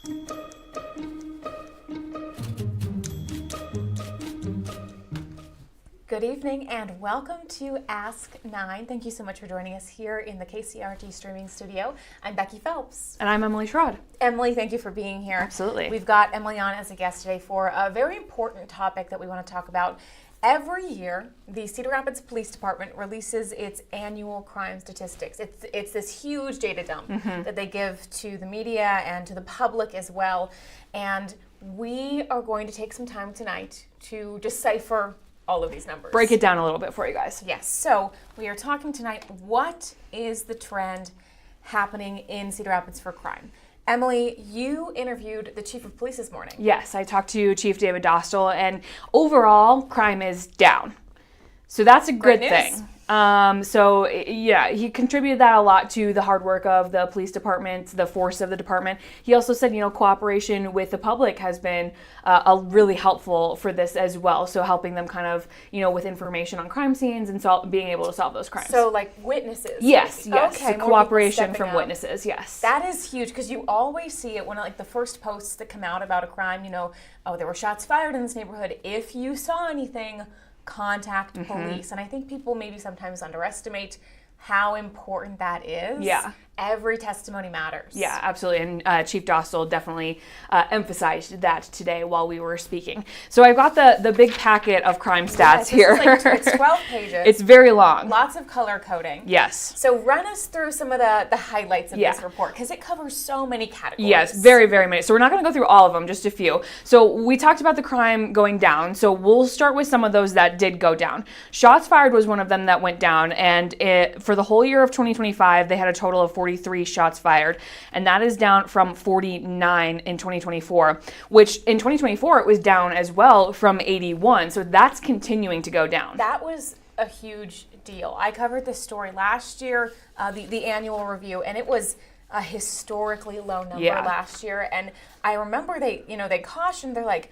Good evening and welcome to Ask 9. Thank you so much for joining us here in the KCRT streaming studio. I'm Becky Phelps. And I'm Emily Schrad. Emily, thank you for being here. Absolutely. We've got Emily on as a guest today for a very important topic that we want to talk about. Every year, the Cedar Rapids Police Department releases its annual crime statistics. It's this huge data dump that they give to the media and to the public as well. And we are going to take some time tonight to decipher all of these numbers. Break it down a little bit for you guys. Yes, so we are talking tonight, what is the trend happening in Cedar Rapids for crime? Emily, you interviewed the chief of police this morning. Yes, I talked to Chief David Dostal, and overall, crime is down. So that's a good thing. So yeah, he contributed that a lot to the hard work of the police department, the force of the department. He also said, cooperation with the public has been really helpful for this as well. So helping them kind of, with information on crime scenes and being able to solve those crimes. So like witnesses? Yes. Okay, cooperation from witnesses, yes. That is huge because you always see it when like the first posts that come out about a crime, oh, there were shots fired in this neighborhood. If you saw anything, contact police. And I think people maybe sometimes underestimate how important that is. Yeah. Every testimony matters. Yeah, absolutely. And Chief Dostal definitely emphasized that today while we were speaking. So I've got the big packet of crime stats here. It's 12 pages. It's very long. Lots of color coding. Yes. So run us through some of the highlights of this report because it covers so many categories. Yes, very, very many. So we're not going to go through all of them, just a few. So we talked about the crime going down. So we'll start with some of those that did go down. Shots fired was one of them that went down. And for the whole year of 2025, they had a total of 43 shots fired, and that is down from 49 in 2024, which in 2024 it was down as well from 81, so that's continuing to go down. That was a huge deal. I covered this story last year, the annual review, and it was a historically low number last year, and I remember they cautioned, they're like,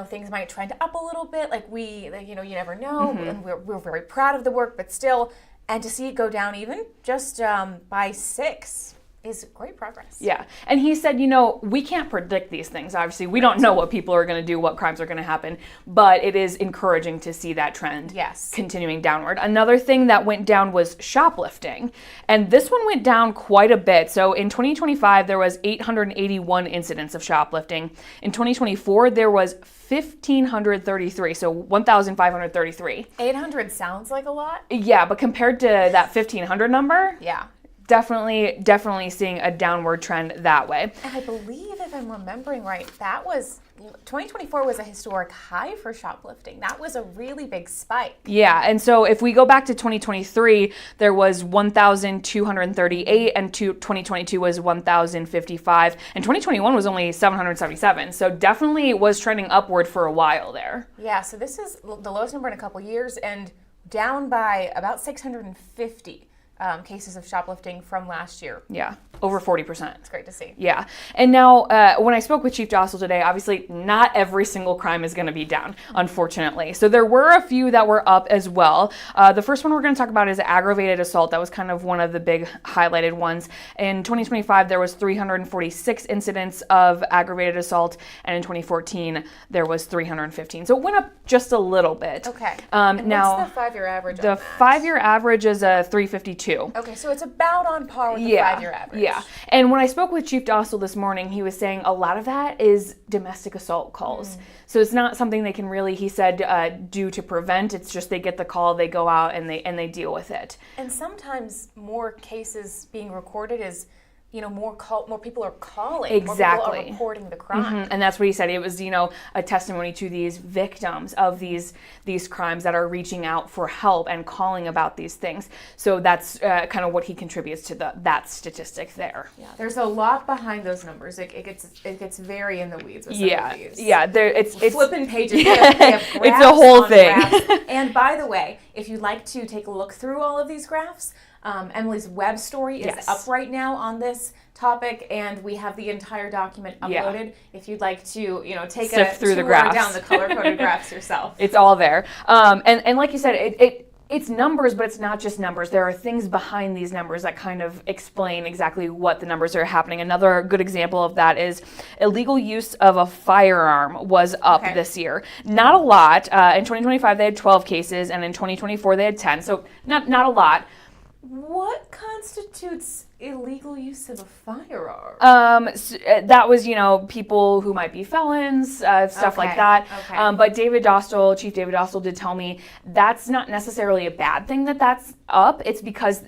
things might trend up a little bit, you never know, and we're very proud of the work, but still. And to see it go down even just by 6 is great progress. Yeah. And he said, we can't predict these things. Obviously, we don't know what people are going to do, what crimes are going to happen, but it is encouraging to see that trend continuing downward. Another thing that went down was shoplifting. And this one went down quite a bit. So in 2025, there was 881 incidents of shoplifting. In 2024, there was 1,533, so 1,533. 800 sounds like a lot. Yeah, but compared to that 1,500 number, definitely seeing a downward trend that way. And I believe, if I'm remembering right, 2024 was a historic high for shoplifting. That was a really big spike. Yeah, and so if we go back to 2023, there was 1,238, and 2022 was 1,055, and 2021 was only 777. So definitely was trending upward for a while there. Yeah, so this is the lowest number in a couple years, and down by about 650. Cases of shoplifting from last year. Yeah, over 40%. It's great to see. Yeah, and now when I spoke with Chief Dostal today, obviously not every single crime is going to be down, unfortunately. So there were a few that were up as well. The first one we're going to talk about is aggravated assault. That was kind of one of the big highlighted ones. In 2025, there was 346 incidents of aggravated assault, and in 2014, there was 315. So it went up just a little bit. Okay. And now, what's the 5-year average on that? The 5-year average is a 352. Okay, so it's about on par with the 5-year average. Yeah, and when I spoke with Chief Dostal this morning, he was saying a lot of that is domestic assault calls. So it's not something they can really, he said, do to prevent. It's just they get the call, they go out, and they deal with it. And sometimes more cases being recorded is more people are calling. Exactly. More people are reporting the crime. And that's what he said. It was, a testimony to these victims of these crimes that are reaching out for help and calling about these things. So that's kind of what he contributes to that statistic there. Yeah, there's a lot behind those numbers. It gets very in the weeds with some of these. Yeah, it's flipping pages. They have graphs, it's a whole thing. And by the way, if you'd like to take a look through all of these graphs, Emily's web story is up right now on this topic, and we have the entire document uploaded. If you'd like to, sift through the tour graphs down the color-coded graphs yourself. It's all there. And like you said, It's numbers, but it's not just numbers. There are things behind these numbers that kind of explain exactly what the numbers are happening. Another good example of that is illegal use of a firearm was up this year. Not a lot. In 2025, they had 12 cases, and in 2024, they had 10. So not a lot. What constitutes illegal use of a firearm? That was, people who might be felons, stuff like that. But Chief David Dostal did tell me that's not necessarily a bad thing that's up. It's because,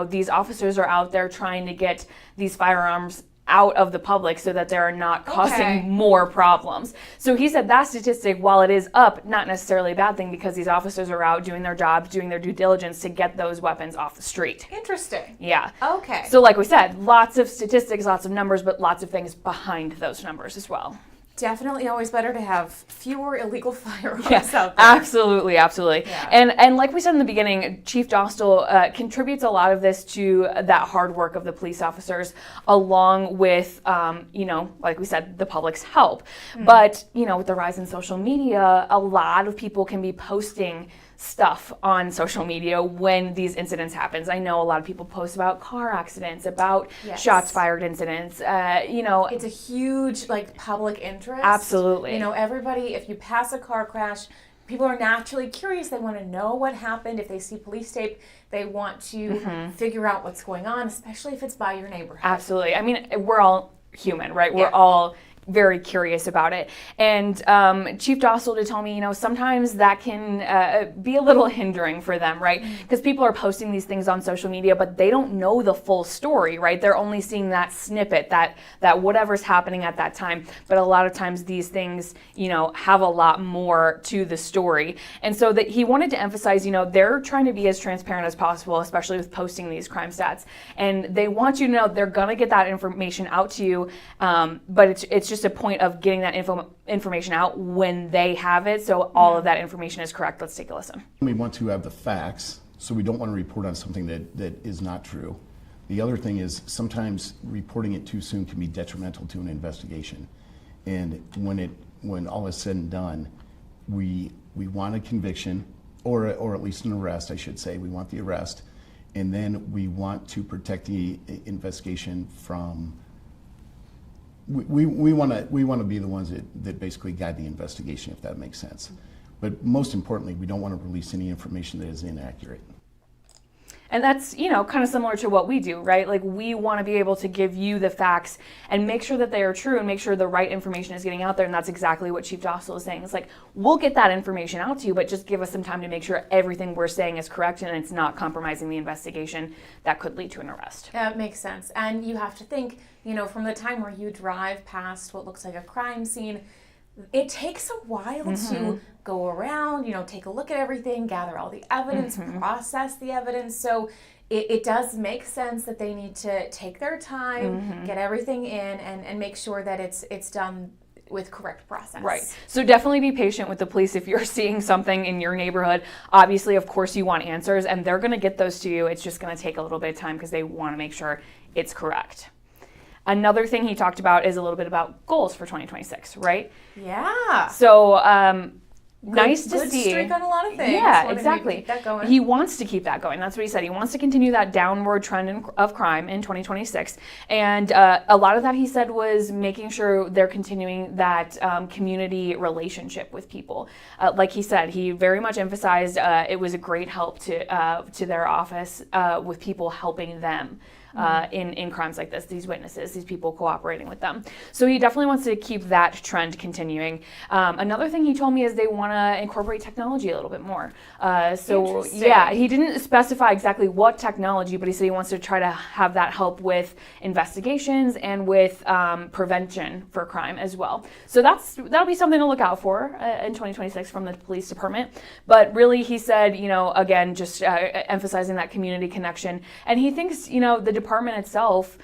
these officers are out there trying to get these firearms out of the public so that they're not causing more problems. So he said that statistic, while it is up, not necessarily a bad thing because these officers are out doing their jobs, doing their due diligence to get those weapons off the street. Interesting. Yeah. Okay. So like we said, lots of statistics, lots of numbers, but lots of things behind those numbers as well. Definitely always better to have fewer illegal firearms out there. Absolutely. Yeah. And like we said in the beginning, Chief Dostal contributes a lot of this to that hard work of the police officers, along with, like we said, the public's help. But, with the rise in social media, a lot of people can be posting stuff on social media when these incidents happen. I know a lot of people post about car accidents, about shots fired incidents. It's a huge public interest. Absolutely. Everybody, if you pass a car crash, people are naturally curious. They want to know what happened. If they see police tape, they want to figure out what's going on, especially if it's by your neighborhood. Absolutely. I mean, we're all human, right? We're all very curious about it. And Chief Dostal did tell me, sometimes that can be a little hindering for them, right? Because people are posting these things on social media, but they don't know the full story, right? They're only seeing that snippet, that whatever's happening at that time. But a lot of times these things, have a lot more to the story. And so that he wanted to emphasize, they're trying to be as transparent as possible, especially with posting these crime stats. And they want you to know they're going to get that information out to you, but it's just a point of getting that information out when they have it, so all of that information is correct. Let's take a listen. We want to have the facts, so we don't want to report on something that is not true. The other thing is sometimes reporting it too soon can be detrimental to an investigation. And when all is said and done, we want a conviction, or at least an arrest, I should say. We want the arrest, and then we want to protect the investigation from. We want to be the ones that basically guide the investigation, if that makes sense. But most importantly, we don't want to release any information that is inaccurate. And that's, kind of similar to what we do, right? Like, we want to be able to give you the facts and make sure that they are true and make sure the right information is getting out there. And that's exactly what Chief Dostal is saying. It's like, we'll get that information out to you, but just give us some time to make sure everything we're saying is correct and it's not compromising the investigation that could lead to an arrest. That makes sense. And you have to think, from the time where you drive past what looks like a crime scene, it takes a while to go around, take a look at everything, gather all the evidence, process the evidence. So it does make sense that they need to take their time, get everything in, and make sure that it's done with correct process. Right. So definitely be patient with the police if you're seeing something in your neighborhood. Obviously, of course, you want answers, and they're going to get those to you. It's just going to take a little bit of time because they want to make sure it's correct. Another thing he talked about is a little bit about goals for 2026, right? Yeah. So nice to good see. Good streak on a lot of things. Yeah, exactly. Keep that going. He wants to keep that going. That's what he said. He wants to continue that downward trend of crime in 2026. And a lot of that, he said, was making sure they're continuing that community relationship with people. Like he said, he very much emphasized it was a great help to their office with people helping them. In crimes like this, these witnesses, these people cooperating with them. So he definitely wants to keep that trend continuing. Another thing he told me is they want to incorporate technology a little bit more. So yeah, he didn't specify exactly what technology, but he said he wants to try to have that help with investigations and with prevention for crime as well. So that'll be something to look out for in 2026 from the police department. But really, he said, again, just emphasizing that community connection. And he thinks, the department itself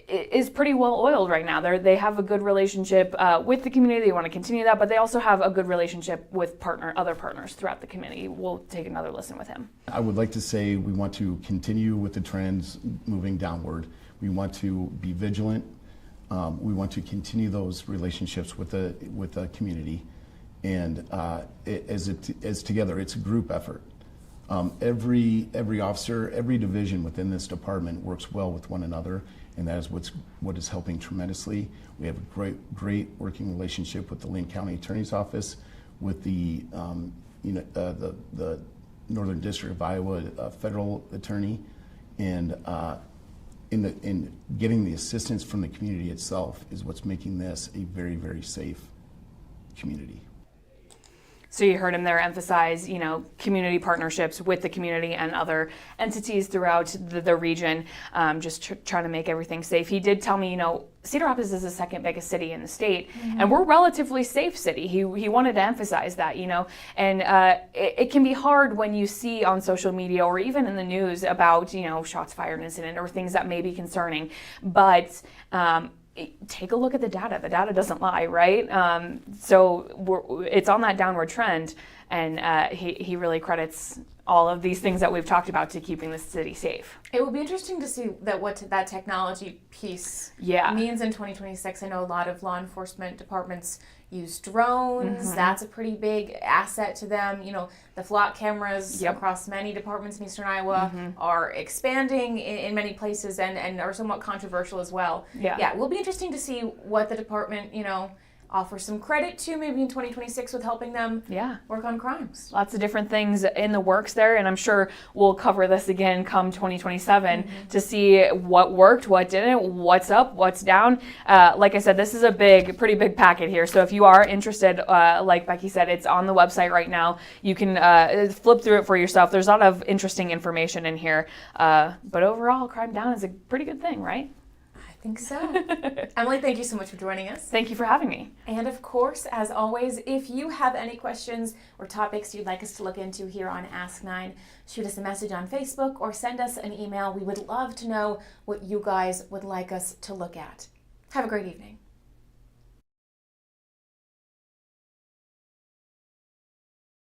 is pretty well oiled right now. They have a good relationship with the community. They want to continue that, but they also have a good relationship with other partners throughout the community. We'll take another listen with him. I would like to say we want to continue with the trends moving downward. We want to be vigilant. We want to continue those relationships with the community, and as together, it's a group effort. Every officer, every division within this department works well with one another, and that is what is helping tremendously. We have a great working relationship with the Lane County Attorney's Office, with the Northern District of Iowa federal attorney, and in getting the assistance from the community itself is what's making this a very, very safe community. So you heard him there emphasize, community partnerships with the community and other entities throughout the region, just trying to make everything safe. He did tell me, Cedar Rapids is the second biggest city in the state, and we're a relatively safe city. He wanted to emphasize that, and it can be hard when you see on social media or even in the news about, shots fired incident or things that may be concerning, but take a look at the data. The data doesn't lie, right? So it's on that downward trend, and he really credits all of these things that we've talked about to keeping the city safe. It will be interesting to see what that technology piece means in 2026. I know a lot of law enforcement departments use drones. That's a pretty big asset to them. The flock cameras across many departments in Eastern Iowa are expanding in many places and are somewhat controversial as well. Yeah, it will be interesting to see what the department, offer some credit to maybe in 2026 with helping them work on crimes. Lots of different things in the works there, and I'm sure we'll cover this again come 2027 to see what worked, what didn't, what's up, what's down. Like I said, this is a pretty big packet here, so if you are interested, like Becky said, it's on the website right now. You can flip through it for yourself. There's a lot of interesting information in here, but overall, crime down is a pretty good thing, right? I think so. Emily, thank you so much for joining us. Thank you for having me. And of course, as always, if you have any questions or topics you'd like us to look into here on Ask 9, shoot us a message on Facebook or send us an email. We would love to know what you guys would like us to look at. Have a great evening.